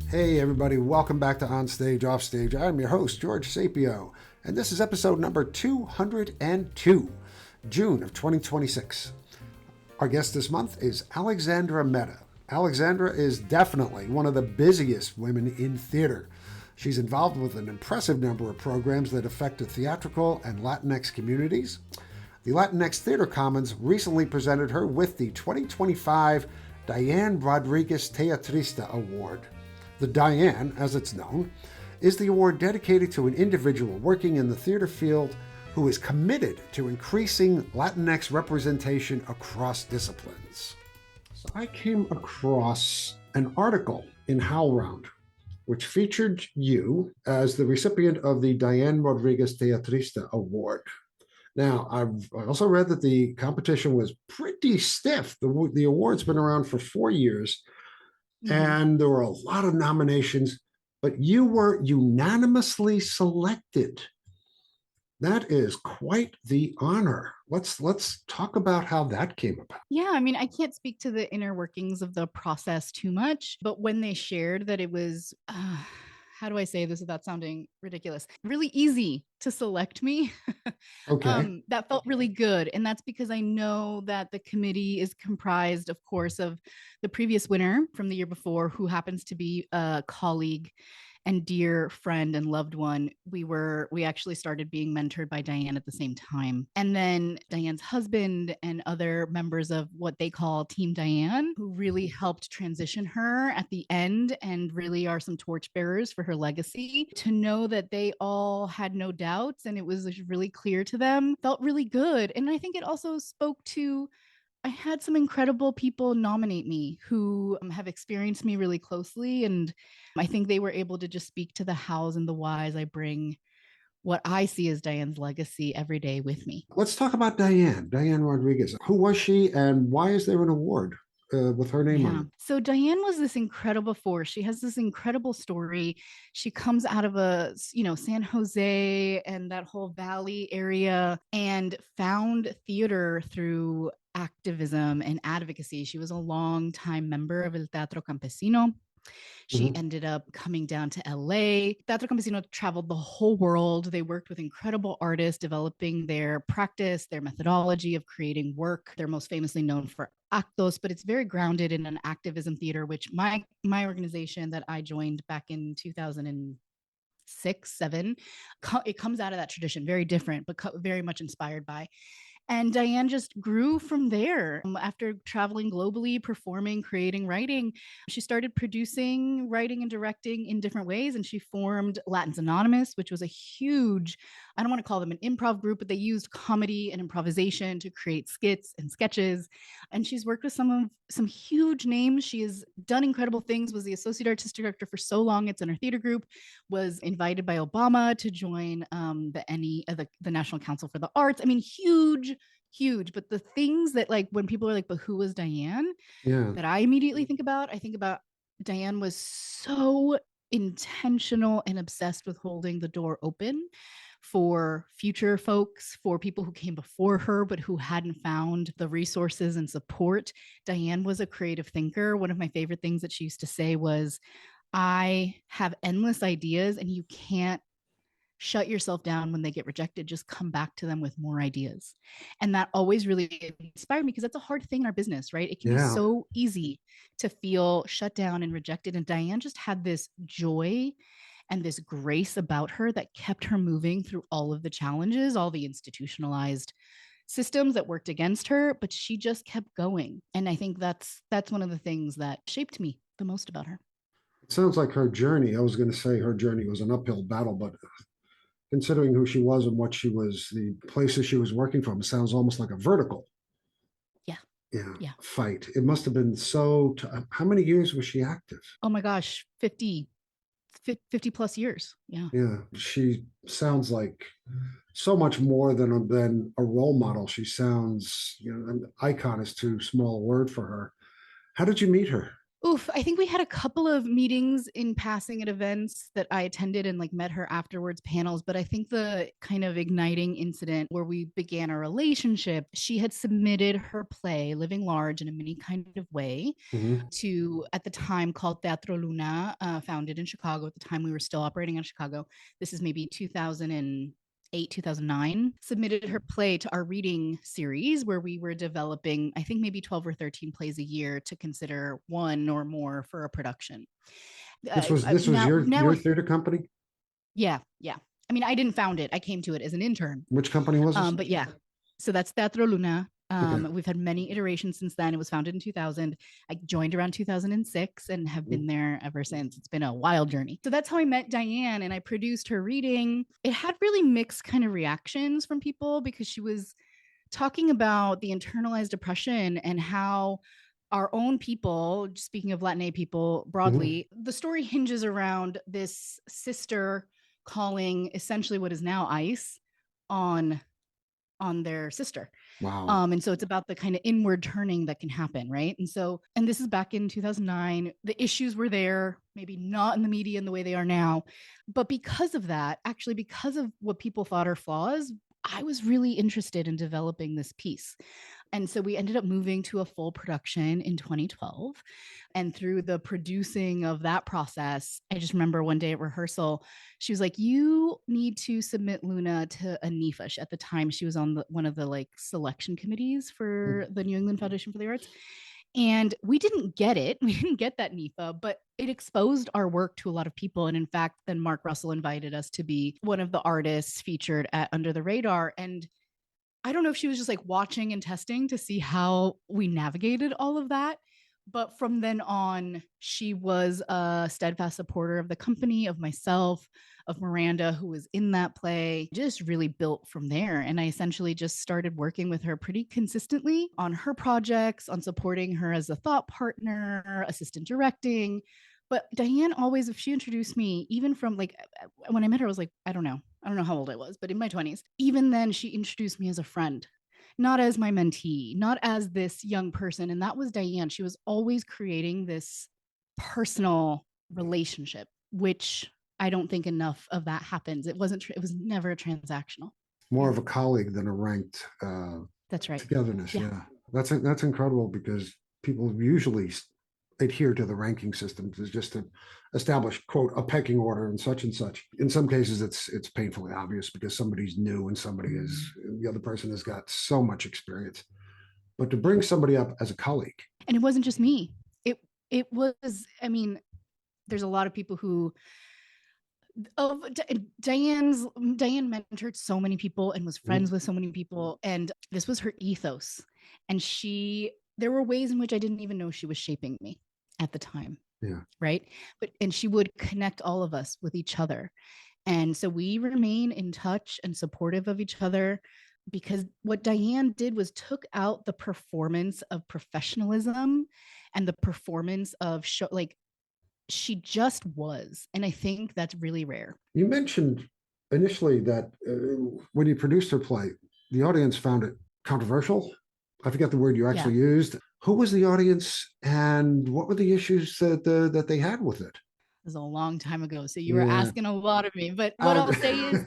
Hey everybody, welcome back to On Stage, Off Stage. I'm your host, George Sapio, and this is episode number 202, June of 2026. Our guest this month is Alexandra Meda. Alexandra is definitely one of the busiest women in theater. She's involved with an impressive number of programs that affect the theatrical and Latinx communities. The Latinx Theater Commons recently presented her with the 2025 Diane Rodriguez Teatrista Award. The Diane, as it's known, is the award dedicated to an individual working in the theater field who is committed to increasing Latinx representation across disciplines. So I came across an article in HowlRound, which featured you as the recipient of the Diane Rodriguez Teatrista Award. Now, I've also read that the competition was pretty stiff. The award's been around for 4 years, and there were a lot of nominations, but you were unanimously selected. That is quite the honor. Let's talk about how that came about. Yeah, I mean, I can't speak to the inner workings of the process too much, but when they shared that it was, how do I say this without sounding ridiculous? Really easy to select me. Okay. That felt really good. And that's because I know that the committee is comprised, of course, of the previous winner from the year before, who happens to be a colleague and dear friend and loved one. We actually started being mentored by Diane at the same time. And then Diane's husband and other members of what they call Team Diane, who really helped transition her at the end and really are some torchbearers for her legacy. To know that they all had no doubts and it was really clear to them felt really good. And I think it also spoke to I had some incredible people nominate me who have experienced me really closely. And I think they were able to just speak to the hows and the whys I bring what I see as Diane's legacy every day with me. Let's talk about Diane Rodriguez. Who was she, and why is there an award with her name on Yeah. it? So Diane was this incredible force. She has this incredible story. She comes out of San Jose and that whole valley area and found theater through activism and advocacy. She was a long time member of El Teatro Campesino. She Mhm. ended up coming down to LA. Teatro Campesino traveled the whole world. They worked with incredible artists, developing their practice, their methodology of creating work. They're most famously known for Actos, but it's very grounded in an activism theater, which my organization that I joined back in 2006, 7, it comes out of that tradition, very different, but very much inspired by. And Diane just grew from there. After traveling globally, performing, creating, writing, she started producing, writing, and directing in different ways. And she formed Latins Anonymous, which was a huge, I don't want to call them an improv group, but they used comedy and improvisation to create skits and sketches. And she's worked with some huge names. She has done incredible things, was the associate artistic director for so long. It's in her theater group, was invited by Obama to join the National Council for the Arts. I mean, huge. But the things that, like, when people are like, but who was Diane, Yeah. that I immediately I think about Diane was so intentional and obsessed with holding the door open for future folks, for people who came before her but who hadn't found the resources and support. Diane was a creative thinker. One of my favorite things that she used to say was, I have endless ideas and you can't shut yourself down when they get rejected. Just come back to them with more ideas. And that always really inspired me because that's a hard thing in our business, right? It can be Yeah. so easy to feel shut down and rejected. And Diane just had this joy and this grace about her that kept her moving through all of the challenges, all the institutionalized systems that worked against her, but she just kept going. And I think that's one of the things that shaped me the most about her. It sounds like her journey. I was going to say her journey was an uphill battle, but considering who she was and what she was, the places she was working from, sounds almost like a vertical, Yeah. yeah, Yeah. fight. It must have been how many years was she active? Oh my gosh, 50 plus years. Yeah. Yeah, she sounds like so much more than a role model. She sounds, an icon is too small a word for her. How did you meet her? Oof, I think we had a couple of meetings in passing at events that I attended and like met her afterwards, panels. But I think the kind of igniting incident where we began our relationship, she had submitted her play, Living Large in a mini kind of way, Hmm. to at the time called Teatro Luna, founded in Chicago. At the time, we were still operating in Chicago. This is maybe 2008, 2009, submitted her play to our reading series where we were developing, I think, maybe 12 or 13 plays a year to consider one or more for a production. This was Now, your theater company. yeah, yeah. I mean, I didn't found it. I came to it as an intern. Which company was this? But yeah, so that's Teatro Luna. Okay. We've had many iterations since then. It was founded in 2000. I joined around 2006 and have been there ever since. It's been a wild journey. So that's how I met Diane and I produced her reading. It had really mixed kind of reactions from people because she was talking about the internalized oppression and how our own people, speaking of Latinx people Hmm. broadly, the story hinges around this sister calling essentially what is now ICE on their sister. Wow. And so it's about the kind of inward turning that can happen, right? And this is back in 2009. The issues were there, maybe not in the media in the way they are now. But because of that, actually, because of what people thought are flaws, I was really interested in developing this piece. And so we ended up moving to a full production in 2012. And through the producing of that process, I just remember one day at rehearsal, she was like, "You need to submit Luna to a NEFA." At the time, she was on one of the like selection committees for the New England Foundation for the Arts. And we didn't get it. We didn't get that NEFA, but it exposed our work to a lot of people. And in fact, then Mark Russell invited us to be one of the artists featured at Under the Radar. And I don't know if she was just like watching and testing to see how we navigated all of that. But from then on, she was a steadfast supporter of the company, of myself, of Miranda, who was in that play, just really built from there. And I essentially just started working with her pretty consistently on her projects, on supporting her as a thought partner, assistant directing. But Diane always, if she introduced me, even from like when I met her, I was like, I don't know how old I was, but in my 20s, even then, she introduced me as a friend, not as my mentee, not as this young person. And that was Diane. She was always creating this personal relationship, which I don't think enough of that happens. It was never transactional. More Yeah, of a colleague than a ranked that's right. togetherness. Yeah. Yeah, that's incredible because people usually adhere to the ranking systems is just to establish quote a pecking order and such and such. In some cases, it's painfully obvious because somebody's new and somebody is the other person has got so much experience. But to bring somebody up as a colleague, And it wasn't just me. It was, I mean, there's a lot of people who of Diane mentored so many people and was friends with so many people, and this was her ethos. And she there were ways in which I didn't even know she was shaping me at the time, yeah, right? But and she would connect all of us with each other. And so we remain in touch and supportive of each other because what Diane did was took out the performance of professionalism and the performance of show, like she just was. And I think that's really rare. you mentioned initially that when you produced her play, the audience found it controversial. I forget the word you Yeah. actually used. Who was the audience, and what were the issues that they had with it? Was a long time ago. So you were Yeah. asking a lot of me. But what Uh, I'll say is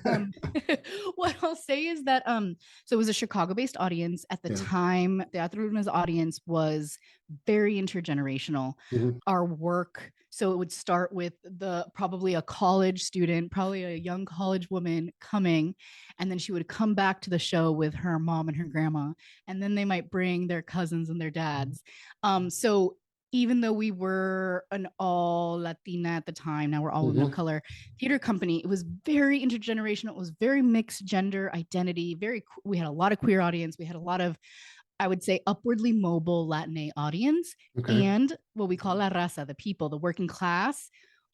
what I'll say is that so it was a Chicago-based audience at the yeah. time. Teatro Luna's audience was very intergenerational. Mhm. Our work, so it would start with the probably a college student, probably a young college woman coming, and then she would come back to the show with her mom and her grandma, and then they might bring their cousins and their dads. So even though we were an all Latina at the time, now we're all women of Mhm. color theater company, it was very intergenerational. It was very mixed gender identity. We had a lot of queer audience. We had a lot of, I would say, upwardly mobile Latina audience. Okay. And what we call la raza, the people, the working class,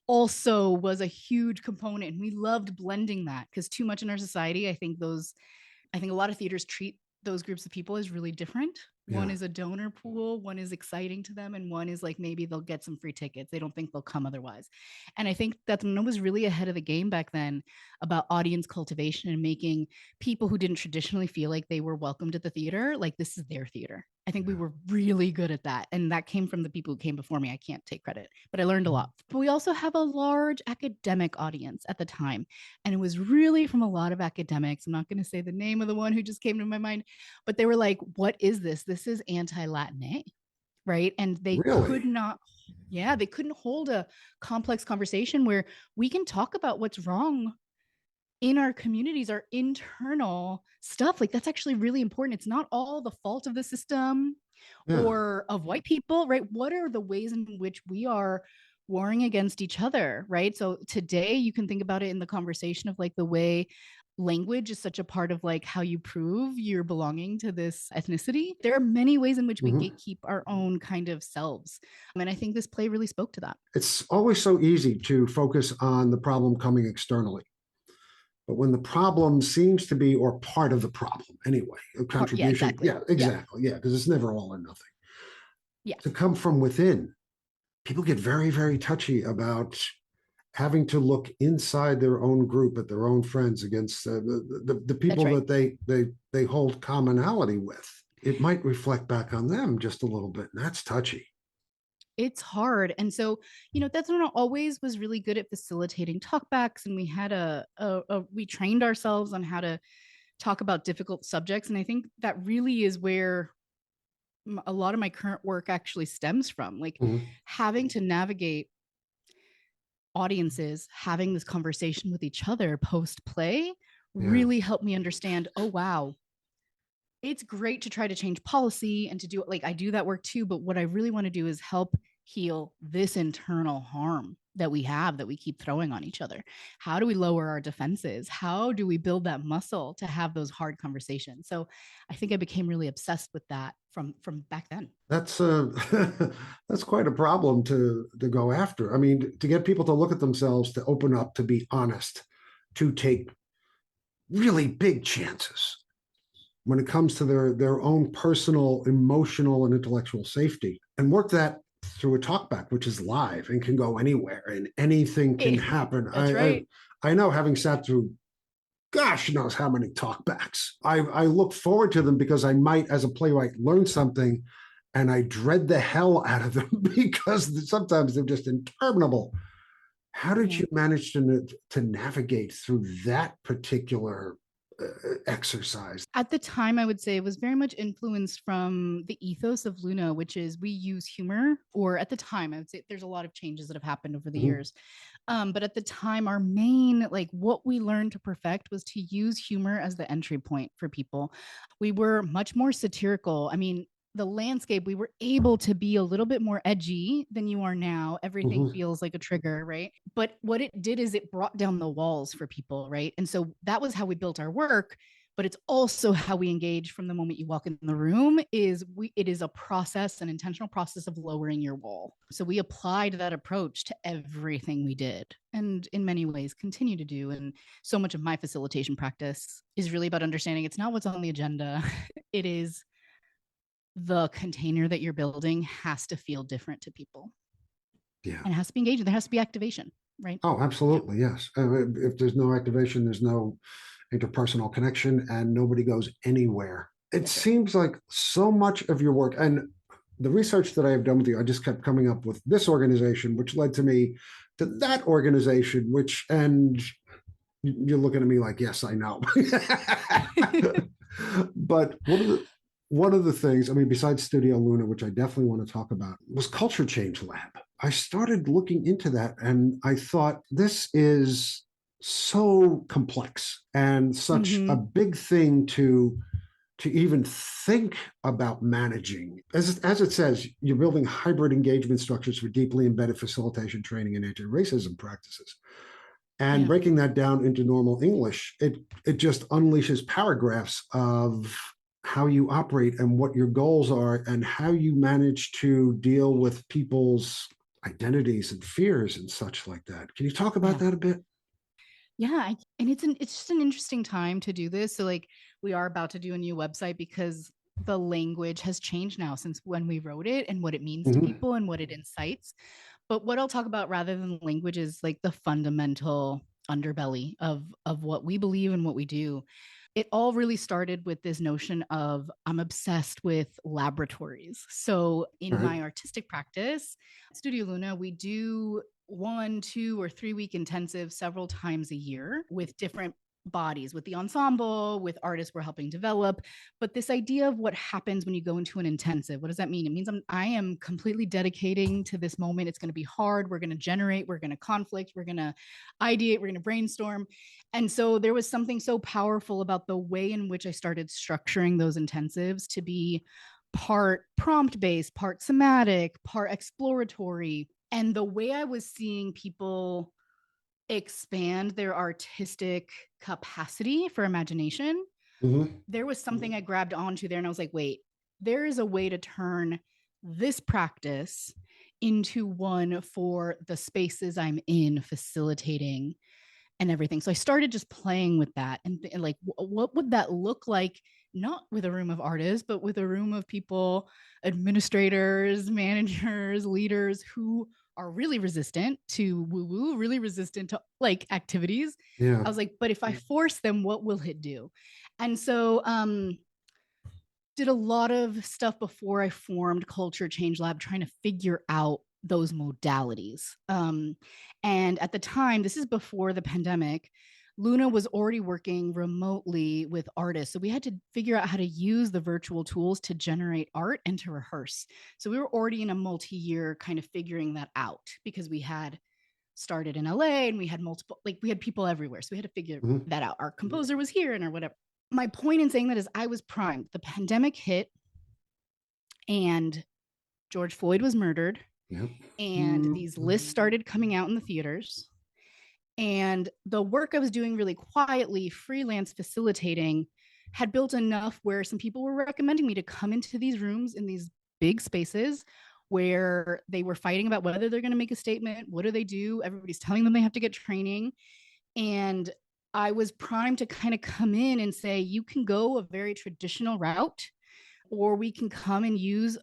also was a huge component. And we loved blending that because too much in our society, I think a lot of theaters treat those groups of people as really different One is a donor pool, one is exciting to them, and one is like maybe they'll get some free tickets. They don't think they'll come otherwise. And I think that Luna was really ahead of the game back then about audience cultivation and making people who didn't traditionally feel like they were welcomed at the theater, like this is their theater. I think we were really good at that. And that came from the people who came before me. I can't take credit, but I learned a lot. But we also have a large academic audience at the time. And it was really from a lot of academics. I'm not going to say the name of the one who just came to my mind, but they were like, what is this? This is anti-Latin A, right? And they could not, they couldn't hold a complex conversation where we can talk about what's wrong in our communities, our internal stuff. Like that's actually really important. It's not all the fault of the system or of white people, right? What are the ways in which we are warring against each other, right? So today you can think about it in the conversation of like the way language is such a part of like how you prove you're belonging to this ethnicity. There are many ways in which we gatekeep our own kind of selves. And I think this play really spoke to that. It's always so easy to focus on the problem coming externally. But when the problem seems to be, or part of the problem anyway, a contribution. Exactly. Because it's never all or nothing. To come from within, people get very, very touchy about having to look inside their own group at their own friends against the people that they hold commonality with. It might reflect back on them just a little bit, and that's touchy. It's hard. And so, that's when I always was really good at facilitating talkbacks. And we had we trained ourselves on how to talk about difficult subjects. And I think that really is where a lot of my current work actually stems from, like having to navigate audiences, having this conversation with each other post play really helped me understand, oh, wow, it's great to try to change policy and to do it. Like I do that work too. But what I really want to do is help heal this internal harm that we have that we keep throwing on each other. How do we lower our defenses? How do we build that muscle to have those hard conversations? So I think I became really obsessed with that from back then. That's that's quite a problem to go after. I mean, to get people to look at themselves, to open up, to be honest, to take really big chances when it comes to their own personal, emotional, and intellectual safety, and work that through a talkback, which is live and can go anywhere and anything can happen. That's right. I know, having sat through gosh knows how many talkbacks. I look forward to them because I might, as a playwright, learn something, and I dread the hell out of them because sometimes they're just interminable. How did you manage to navigate through that particular exercise? At the time, I would say it was very much influenced from the ethos of Luna, which is we use humor, or at the time, I would say there's a lot of changes that have happened over the years. But at the time, our main, like what we learned to perfect was to use humor as the entry point for people. We were much more satirical. I mean, the landscape, we were able to be a little bit more edgy than you are now. Everything feels like a trigger, right? But what it did is it brought down the walls for people, right? And so that was how we built our work. But it's also how we engage from the moment you walk in the room. It is a process, an intentional process of lowering your wall. So we applied that approach to everything we did, and in many ways continue to do. And so much of my facilitation practice is really about understanding it's not what's on the agenda. It is the container that you're building has to feel different to people. Yeah. And it has to be engaging. There has to be activation, right? Oh, absolutely. Yes. If there's no activation, there's no interpersonal connection, and nobody goes anywhere. It seems like so much of your work, and the research that I have done with you, I just kept coming up with this organization, which led to me to that organization, and you're looking at me like, yes, I know. But one of the things, I mean, besides Studio Luna, which I definitely want to talk about, was Culture Change Lab. I started looking into that, and I thought, this is so complex and such a big thing to even think about managing. As it says, you're building hybrid engagement structures for deeply embedded facilitation training and anti-racism practices. And breaking that down into normal English, it just unleashes paragraphs of how you operate and what your goals are and how you manage to deal with people's identities and fears and such like that. Can you talk about that a bit? Yeah, and it's just an interesting time to do this. So like we are about to do a new website because the language has changed now since when we wrote it and what it means to Mm-hmm. people and what it incites. But what I'll talk about rather than language is like the fundamental underbelly of what we believe and what we do. It all really started with this notion of I'm obsessed with laboratories. So All in right. my artistic practice, Studio Luna, we do 1, 2, or 3 week intensive several times a year with different bodies, with the ensemble, with artists we're helping develop. But this idea of what happens when you go into an intensive, what does that mean? It means I am completely dedicating to this moment. It's going to be hard. We're going to generate, we're going to conflict, we're going to ideate, we're going to brainstorm. And so there was something so powerful about the way in which I started structuring those intensives to be part prompt based, part somatic, part exploratory. And the way I was seeing people expand their artistic capacity for imagination, Mm-hmm. there was something I grabbed onto there and I was like, wait, there is a way to turn this practice into one for the spaces I'm in facilitating and everything. So I started just playing with that and like, what would that look like? Not with a room of artists, but with a room of people, administrators, managers, leaders who are really resistant to woo woo, really resistant to like activities. Yeah. I was like, but if I force them, what will it do? And so, did a lot of stuff before I formed Culture Change Lab, trying to figure out those modalities. And at the time, this is before the pandemic, Luna was already working remotely with artists. So we had to figure out how to use the virtual tools to generate art and to rehearse. So we were already in a multi-year kind of figuring that out because we had started in LA and we had multiple, like we had people everywhere. So we had to figure Mm-hmm. that out. Our composer was here and or whatever. My point in saying that is I was primed. The pandemic hit and George Floyd was murdered Yep. and these lists started coming out in the theaters. And the work I was doing really quietly, freelance facilitating, had built enough where some people were recommending me to come into these rooms in these big spaces where they were fighting about whether they're going to make a statement. What do they do? Everybody's telling them they have to get training. And I was primed to kind of come in and say, you can go a very traditional route, or we can come and use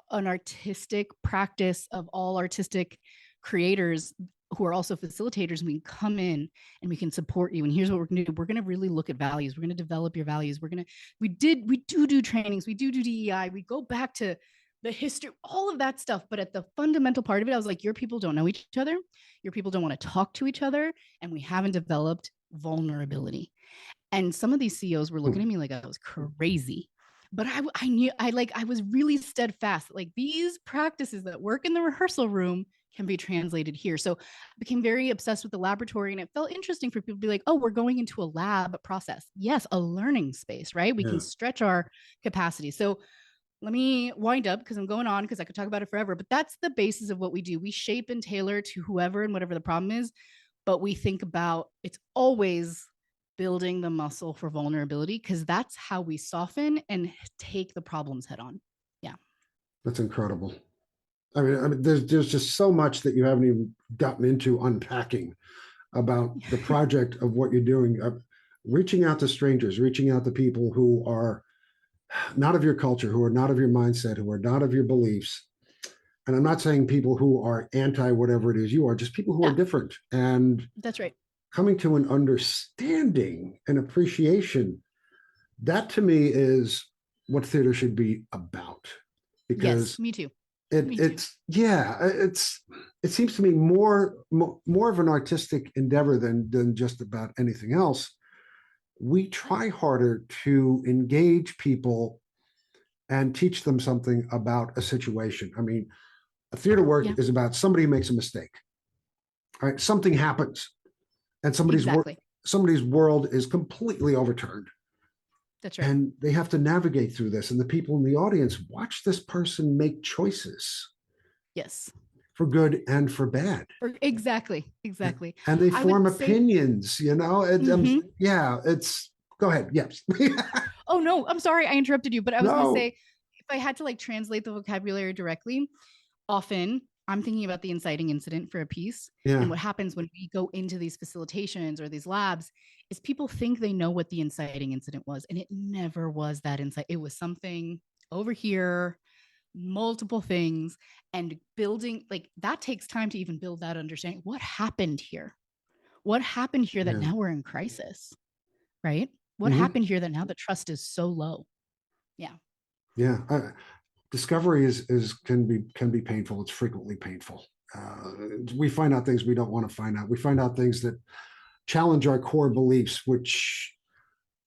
an artistic practice of all artistic creators who are also facilitators. And we can come in and we can support you. And here's what we're going to do. We're going to really look at values. We're going to develop your values. We do trainings. We do DEI. We go back to the history, all of that stuff. But at the fundamental part of it, I was like, your people don't know each other. Your people don't want to talk to each other. And we haven't developed vulnerability. And some of these CEOs were looking at me like I was crazy. But I knew I was really steadfast. Like these practices that work in the rehearsal room can be translated here. So I became very obsessed with the laboratory, and it felt interesting for people to be like, oh, we're going into a lab process. Yes, a learning space, right? We can stretch our capacity. So let me wind up because I'm going on because I could talk about it forever. But that's the basis of what we do. We shape and tailor to whoever and whatever the problem is. But we think about it's always building the muscle for vulnerability because that's how we soften and take the problems head on. Yeah. That's incredible. I mean, there's just so much that you haven't even gotten into unpacking about the project of what you're doing. Reaching out to strangers, reaching out to people who are not of your culture, who are not of your mindset, who are not of your beliefs. And I'm not saying people who are anti whatever it is you are, just people who are different. And That's right. coming to an understanding and appreciation, that to me is what theater should be about. Because yes, me too. it seems to me more of an artistic endeavor than just about anything else. We try harder to engage people and teach them something about a situation. I mean, a theater work is about somebody makes a mistake. All right, something happens, and somebody's world is completely overturned. That's right. And they have to navigate through this. And the people in the audience watch this person make choices. Yes. For good and for bad. Exactly. And they form opinions, you know? It's, go ahead. Yes. Oh, no, I'm sorry. I interrupted you, but I was going to say, if I had to like translate the vocabulary directly, often I'm thinking about the inciting incident for a piece. Yeah. And what happens when we go into these facilitations or these labs is people think they know what the inciting incident was. And it never was that insight. It was something over here, multiple things, and building like that takes time to even build that understanding. What happened here? What happened here that Yeah. now we're in crisis, right? What Mm-hmm. happened here that now the trust is so low? Yeah. Yeah. Discovery is can be painful. It's frequently painful. We find out things we don't want to find out. We find out things that challenge our core beliefs, which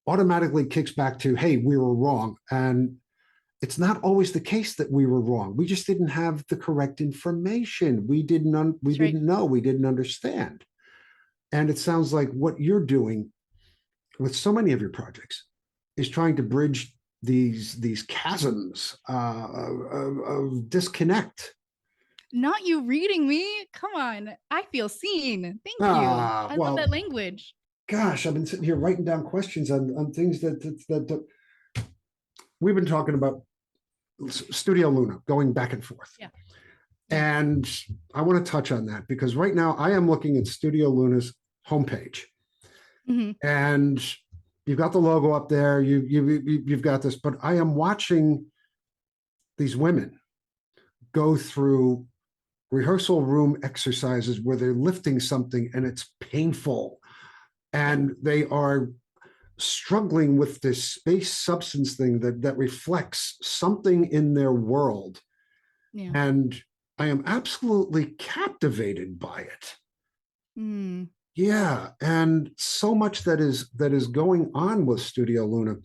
automatically kicks back to, hey, we were wrong. And it's not always the case that we were wrong. We just didn't have the correct information. We That's right. didn't know. We didn't understand. And it sounds like what you're doing with so many of your projects is trying to bridge these chasms of disconnect. Not you reading me. Come on. I feel seen. Thank you. I love Well, that language. gosh, I've been sitting here writing down questions on things that we've been talking about. Studio Luna, going back and forth. Yeah. And I want to touch on that because right now I am looking at Studio Luna's homepage, Mm-hmm. and you've got the logo up there. You've got this, but I am watching these women go through rehearsal room exercises where they're lifting something and it's painful, and they are struggling with this space substance thing that reflects something in their world. Yeah. And I am absolutely captivated by it. Mm. Yeah, and so much that is going on with Studio Luna.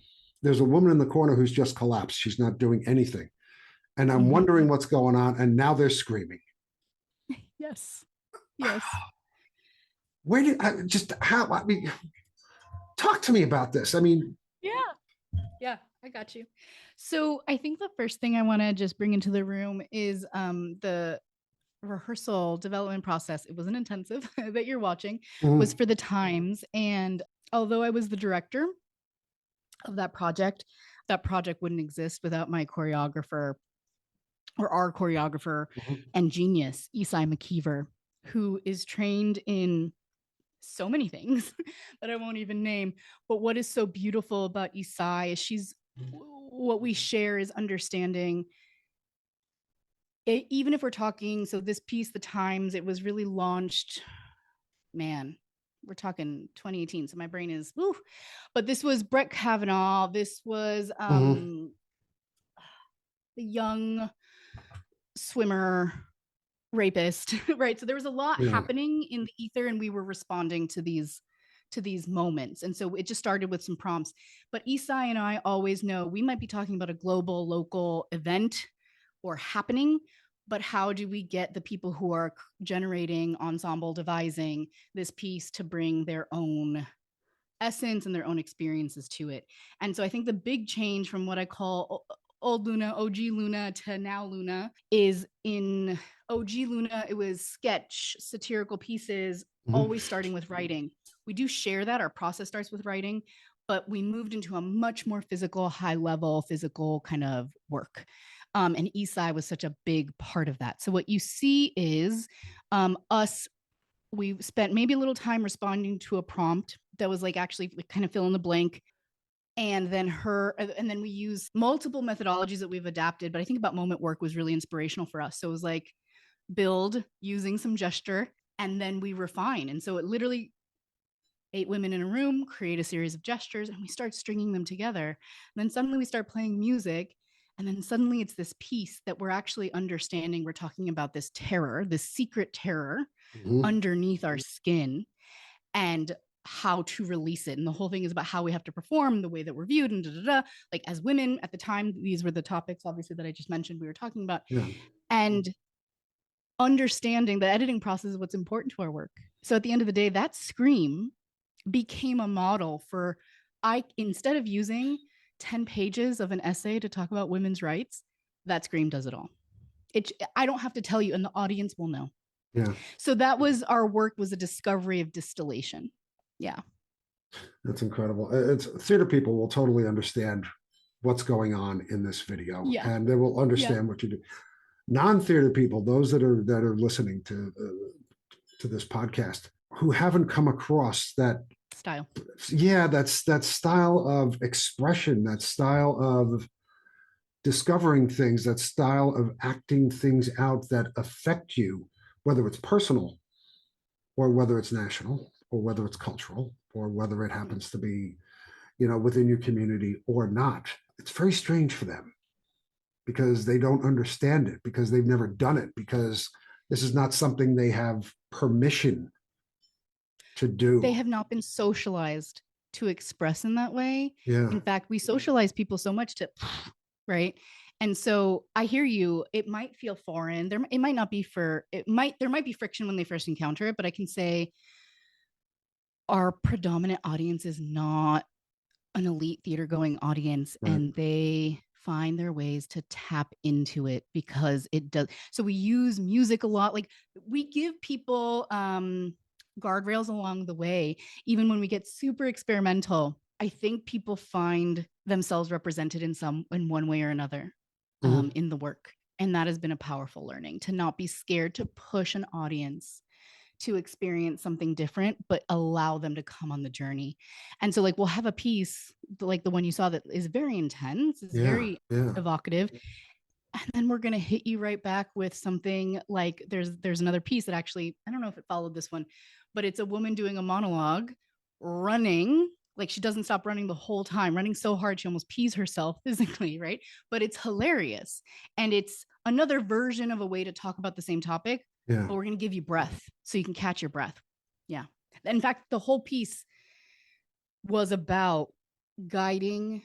There's a woman in the corner who's just collapsed. She's not doing anything. And I'm Mm-hmm. wondering what's going on. And now they're screaming. Yes. Yes. Where did I just how I mean talk to me about this? I mean, Yeah. Yeah, I got you. So I think the first thing I want to just bring into the room is the rehearsal development process. It was an intensive that you're watching, was mm, for the times. And although I was the director of that project wouldn't exist without my choreographer or our choreographer mhm. and genius, Isai McKeever, who is trained in so many things that I won't even name. But what is so beautiful about Isai is what we share is understanding it, even if we're talking, so this piece, The Times, it was really launched, man, we're talking 2018. So my brain is, woo. But this was Brett Kavanaugh. This was Mhm. the young swimmer rapist, right? So there was a lot Yeah. happening in the ether, and we were responding to these moments. And so it just started with some prompts. But Isai and I always know we might be talking about a global, local event or happening, but how do we get the people who are generating, ensemble devising this piece to bring their own essence and their own experiences to it? And so I think the big change from what I call old Luna, OG Luna to now Luna is in OG Luna, it was sketch, satirical pieces, Mhm. always starting with writing. We do share that. Our process starts with writing, but we moved into a much more physical, high level, physical kind of work. And Isai was such a big part of that. So what you see is us, we spent maybe a little time responding to a prompt that was like actually like kind of fill in the blank, and then we use multiple methodologies that we've adapted. But I think about moment work was really inspirational for us. So it was like build using some gesture, and then we refine. And so it literally 8 women in a room create a series of gestures, and we start stringing them together. And then suddenly we start playing music, and then suddenly it's this piece that we're actually understanding. We're talking about this terror, this secret terror Mhm. underneath our skin, and how to release it. And the whole thing is about how we have to perform, the way that we're viewed, and da, da, da. Like as women at the time, these were the topics, obviously, that I just mentioned we were talking about. Yeah. And understanding the editing process is what's important to our work. So at the end of the day, that scream became a model for instead of using 10 pages of an essay to talk about women's rights, that scream does it all. I don't have to tell you, and the audience will know. Yeah. So that was our work, was a discovery of distillation. Yeah. That's incredible. It's theater people will totally understand what's going on in this video, Yeah. and they will Yeah. understand what you do. Non-theater people, those that are listening to this podcast, who haven't come across that Style. yeah, that's that style of expression, that style of discovering things, that style of acting things out that affect you, whether it's personal or whether it's national or whether it's cultural or whether it happens to be, within your community or not. It's very strange for them because they don't understand it, because they've never done it, because this is not something they have permission to do. They have not been socialized to express in that way. Yeah. In fact, we socialize people so much to, right? And so I hear you. It might feel foreign. It might not be there might be friction when they first encounter it, but I can say our predominant audience is not an elite theater going audience, Right. and they find their ways to tap into it because it does. So we use music a lot. Like we give people guardrails along the way, even when we get super experimental. I think people find themselves represented in one way or another in the work. And that has been a powerful learning, to not be scared to push an audience to experience something different, but allow them to come on the journey. And so like we'll have a piece like the one you saw that is very intense, is very evocative. And then we're going to hit you right back with something like there's another piece that actually, I don't know if it followed this one, but it's a woman doing a monologue, running, like she doesn't stop running the whole time, running so hard she almost pees herself physically, right? But it's hilarious. And it's another version of a way to talk about the same topic, but we're going to give you breath so you can catch your breath. Yeah. In fact, the whole piece was about guiding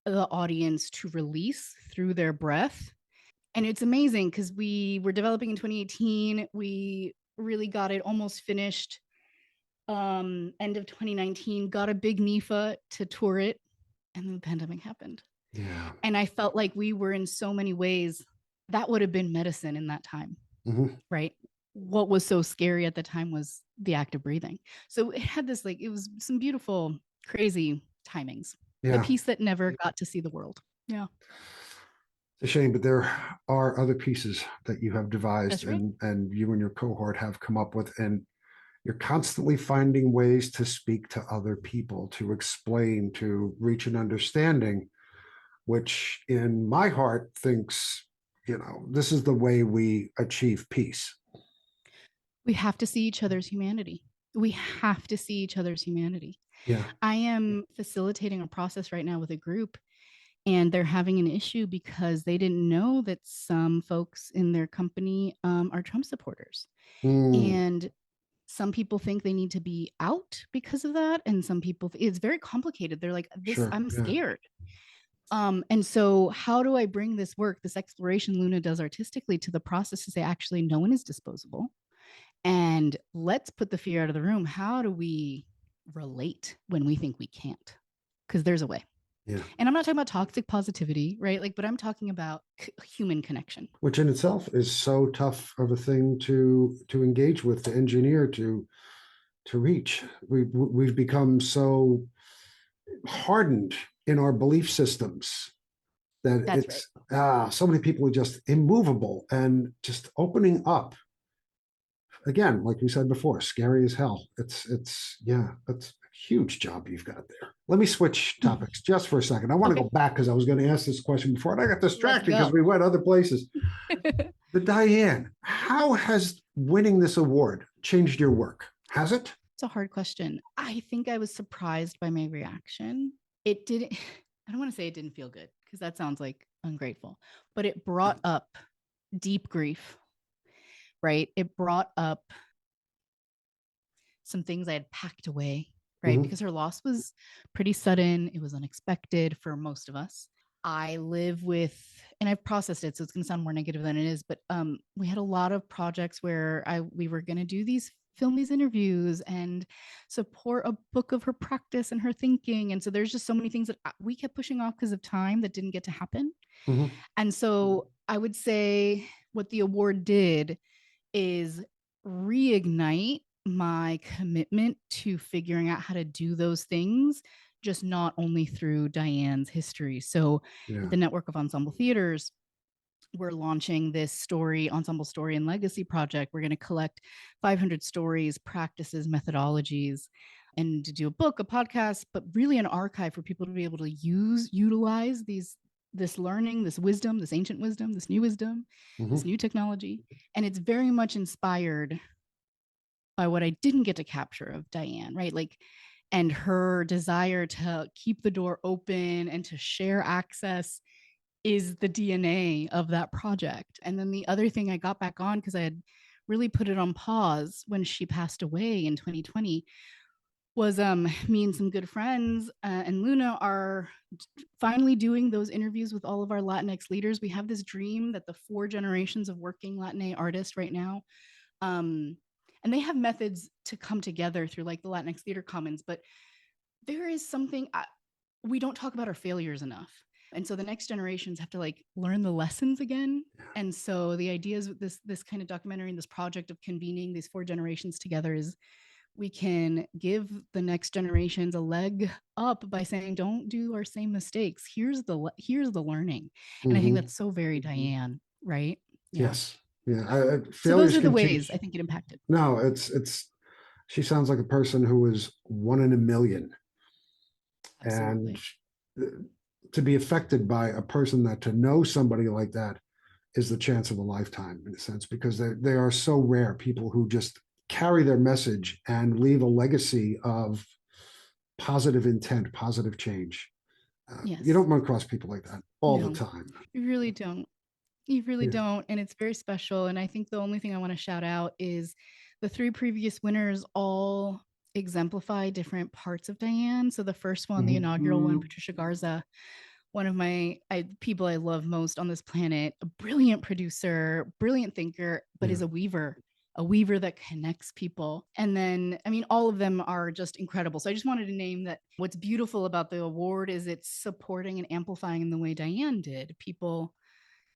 the audience to release through their breath. And it's amazing because we were developing in 2018. We really got it almost finished end of 2019, got a big NIFA to tour it, and then the pandemic happened. Yeah. And I felt like we were, in so many ways, that would have been medicine in that time, right? What was so scary at the time was the act of breathing. So it had this, like, it was some beautiful, crazy timings. A piece that never got to see the world. Yeah. It's a shame, but there are other pieces that you have devised right. and you and your cohort have come up with, and you're constantly finding ways to speak to other people, to explain, to reach an understanding, which in my heart thinks, this is the way we achieve peace. We have to see each other's humanity. We have to see each other's humanity. Yeah. I am facilitating a process right now with a group, and they're having an issue because they didn't know that some folks in their company are Trump supporters. And some people think they need to be out because of that. And some people, it's very complicated. They're like, I'm scared. And so how do I bring this work, this exploration Luna does artistically, to the process to say, actually, no one is disposable. And let's put the fear out of the room. How do we relate when we think we can't? Because there's a way. Yeah. And I'm not talking about toxic positivity, right? Like, but I'm talking about human connection, which in itself is so tough of a thing to engage with, to engineer, to reach. We've become so hardened in our belief systems that it's so many people are just immovable, and just opening up. Again, like we said before, scary as hell. That's a huge job you've got there. Let me switch topics just for a second. I want to go back because I was going to ask this question before, and I got distracted because we went other places. The Diane, how has winning this award changed your work? Has it? It's a hard question. I think I was surprised by my reaction. It didn't, I don't want to say it didn't feel good because that sounds like ungrateful, but it brought up deep grief, right? It brought up some things I had packed away, right? Because her loss was pretty sudden. It was unexpected for most of us. I live with, and I've processed it, so it's going to sound more negative than it is, but we had a lot of projects where we were going to film these interviews and support a book of her practice and her thinking. And so there's just so many things that we kept pushing off because of time that didn't get to happen. And so I would say what the award did is reignite my commitment to figuring out how to do those things, just not only through Diane's history. So the network of ensemble theaters, we're launching this ensemble story and legacy project. We're going to collect 500 stories, practices, methodologies, and to do a book, a podcast, but really an archive for people to be able to utilize these this learning, this wisdom, this ancient wisdom, this Mm-hmm. new technology. And it's very much inspired by what I didn't get to capture of Diane, right? Like, and her desire to keep the door open and to share access is the DNA of that project. And then the other thing I got back on, because I had really put it on pause when she passed away in 2020, was me and some good friends and Luna are finally doing those interviews with all of our Latinx leaders. We have this dream that the 4 generations of working Latinx artists right now, and they have methods to come together through like the Latinx Theater Commons, but there is something we don't talk about our failures enough. And so the next generations have to like learn the lessons again. And so the idea is this kind of documentary and this project of convening these 4 generations together is we can give the next generations a leg up by saying, don't do our same mistakes. Here's the learning. And I think that's so very Diane, right? Yeah. Yes. Yeah. So those Failures are the can ways teach. I think it impacted. No, she sounds like a person who was one in a million. Absolutely. And to be affected by a person that to know somebody like that is the chance of a lifetime in a sense, because they are so rare, people who just carry their message and leave a legacy of positive intent, positive change. Yes. You don't run across people like that all the time. You really don't. You really don't. And it's very special. And I think the only thing I want to shout out is the 3 previous winners all exemplify different parts of Diane. So the first one, the inaugural one, Patricia Garza, one of my people I love most on this planet, a brilliant producer, brilliant thinker, but is a weaver that connects people. And then, I mean, all of them are just incredible. So I just wanted to name that what's beautiful about the award is it's supporting and amplifying in the way Diane did, people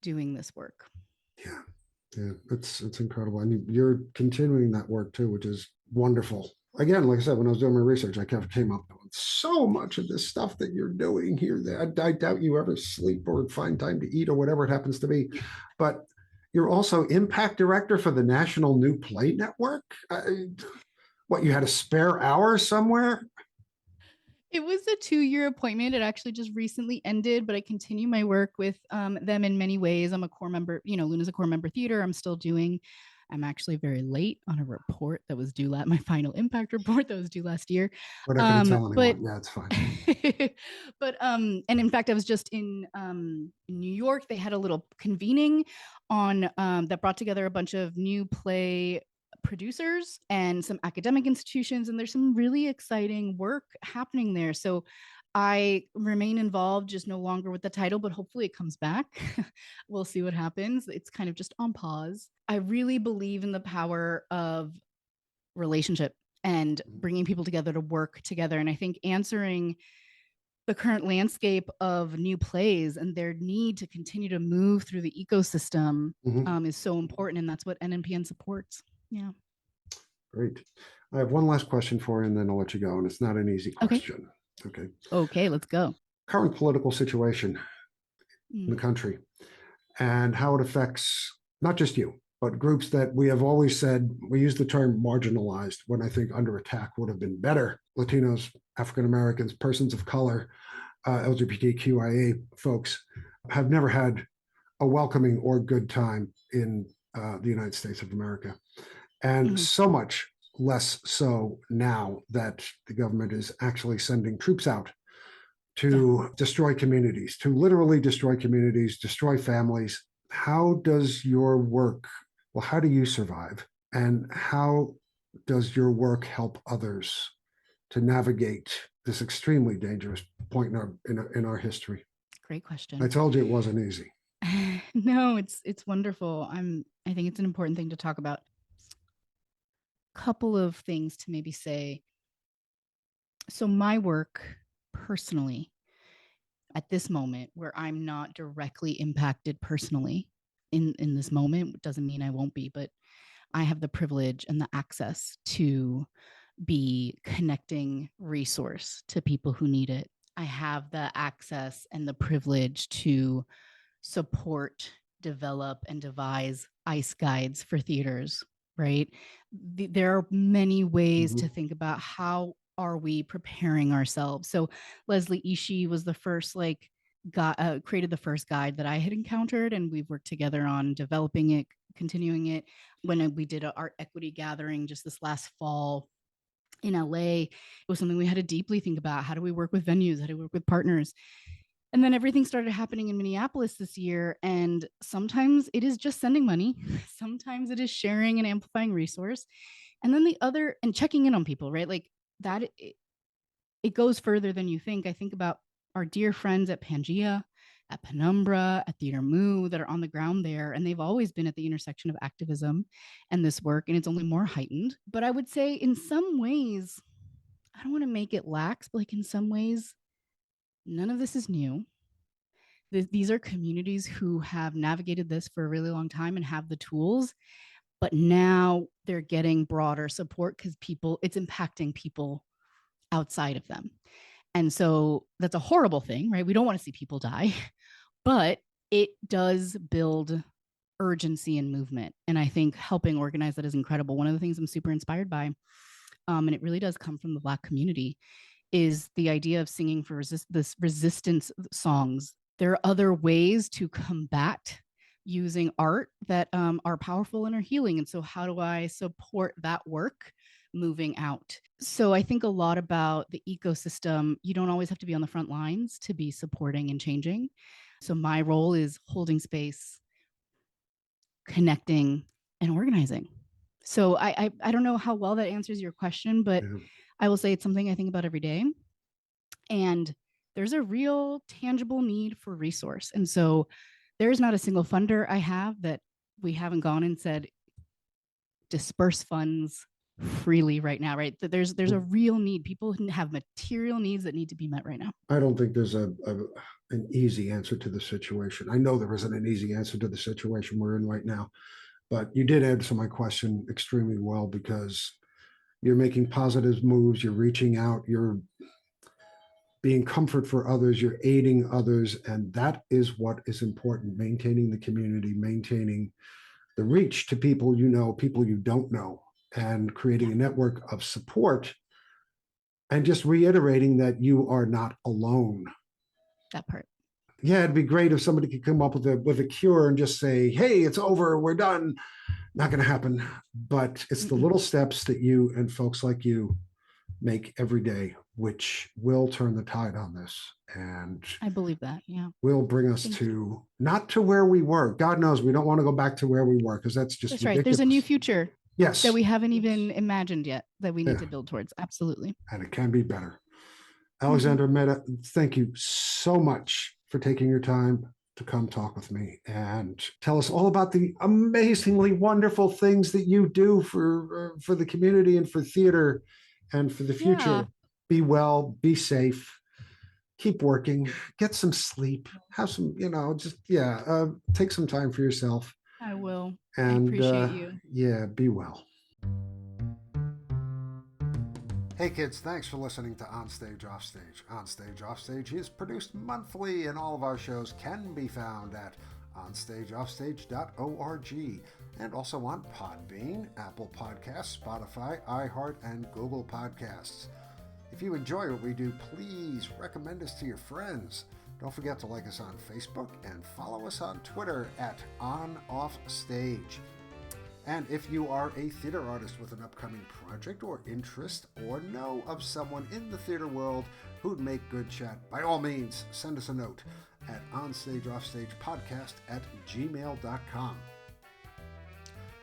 doing this work. Yeah, it's incredible. And you're continuing that work too, which is wonderful. Again, like I said, when I was doing my research, I came up with so much of this stuff that you're doing here that I doubt you ever sleep or find time to eat or whatever it happens to be. But you're also impact director for the National New Play Network. What, you had a spare hour somewhere? It was a 2-year appointment. It actually just recently ended, but I continue my work with them in many ways. I'm a core member, Luna's a core member theater. I'm actually very late on a report that was due my final impact report that was due last year. We're not going to tell anyone. Yeah, it's fine. But and in fact, I was just in New York. They had a little convening on that brought together a bunch of new play producers and some academic institutions, and there's some really exciting work happening there. So I remain involved, just no longer with the title, but hopefully it comes back. We'll see what happens. It's kind of just on pause. I really believe in the power of relationship and bringing people together to work together. And I think answering the current landscape of new plays and their need to continue to move through the ecosystem is so important. And that's what NNPN supports. Yeah. Great. I have one last question for you, and then I'll let you go. And it's not an easy question. Okay, let's go. Current political situation in the country and how it affects not just you, but groups that we have always said, we use the term marginalized when I think under attack would have been better. Latinos, African Americans, persons of color, LGBTQIA folks have never had a welcoming or good time in the United States of America. And so much less so now that the government is actually sending troops out to destroy communities, to literally destroy communities, destroy families. How does your work, how do you survive? And how does your work help others to navigate this extremely dangerous point in our history? Great question. I told you it wasn't easy. No, it's wonderful. I think it's an important thing to talk about. Couple of things to maybe say. So my work personally at this moment, where I'm not directly impacted personally in this moment, doesn't mean I won't be, but I have the privilege and the access to be connecting resource to people who need it. I have the access and the privilege to support, develop, and devise ICE guides for theaters, right? There are many ways to think about how are we preparing ourselves. So Leslie Ishii was the first created the first guide that I had encountered, and we've worked together on developing it, continuing it. When we did an art equity gathering just this last fall in LA, it was something we had to deeply think about. How do we work with venues? How do we work with partners? And then everything started happening in Minneapolis this year. And sometimes it is just sending money. Sometimes it is sharing and amplifying resource. And then the other, and checking in on people, right? Like that, it goes further than you think. I think about our dear friends at Pangea, at Penumbra, at Theater Moo that are on the ground there. And they've always been at the intersection of activism and this work. And it's only more heightened. But I would say in some ways, I don't want to make it lax, but like in some ways, none of this is new. These are communities who have navigated this for a really long time and have the tools, but now they're getting broader support because it's impacting people outside of them. And so that's a horrible thing, right? We don't want to see people die, but it does build urgency and movement. And I think helping organize that is incredible. One of the things I'm super inspired by, and it really does come from the Black community, is the idea of singing for this resistance songs. There are other ways to combat using art that are powerful and are healing. And so how do I support that work moving out? So I think a lot about the ecosystem. You don't always have to be on the front lines to be supporting and changing. So my role is holding space, connecting, and organizing. So I don't know how well that answers your question, but I will say it's something I think about every day. And there's a real tangible need for resource. And so there's not a single funder I have that we haven't gone and said, disperse funds freely right now, right? That there's a real need. People have material needs that need to be met right now. I don't think there's an easy answer to the situation. I know there isn't an easy answer to the situation we're in right now, but you did answer my question extremely well, because you're making positive moves, you're reaching out, you're being comfort for others, you're aiding others, and that is what is important: maintaining the community, maintaining the reach to people you know, people you don't know, and creating a network of support, and just reiterating that you are not alone. That part. Yeah, it'd be great if somebody could come up with a cure and just say, hey, it's over, we're done. Not going to happen. But it's the little steps that you and folks like you make every day, which will turn the tide on this. And I believe that, yeah. Will bring us not to where we were. God knows we don't want to go back to where we were, because that's just ridiculous. Right. There's a new future. Yes. That we haven't even imagined yet, that we need to build towards. Absolutely. And it can be better. Alexandra Meda, thank you so much for taking your time to come talk with me and tell us all about the amazingly wonderful things that you do for the community and for theater and for the future. Yeah. Be well, be safe, keep working, get some sleep, have some, take some time for yourself. I will. And I appreciate you. Yeah, be well. Hey kids, thanks for listening to Onstage Offstage. Onstage Offstage is produced monthly, and all of our shows can be found at onstageoffstage.org, and also on Podbean, Apple Podcasts, Spotify, iHeart, and Google Podcasts. If you enjoy what we do, please recommend us to your friends. Don't forget to like us on Facebook and follow us on Twitter at OnOffStage. And if you are a theater artist with an upcoming project or interest, or know of someone in the theater world who'd make good chat, by all means, send us a note at onstageoffstagepodcast@gmail.com.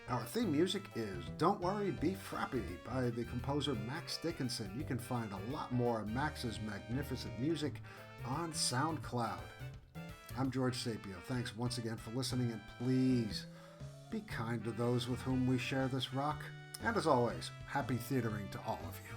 Our theme music is Don't Worry, Be Frappy by the composer Max Dickinson. You can find a lot more of Max's magnificent music on SoundCloud. I'm George Sapio. Thanks once again for listening, and please be kind to those with whom we share this rock. And as always, happy theatering to all of you.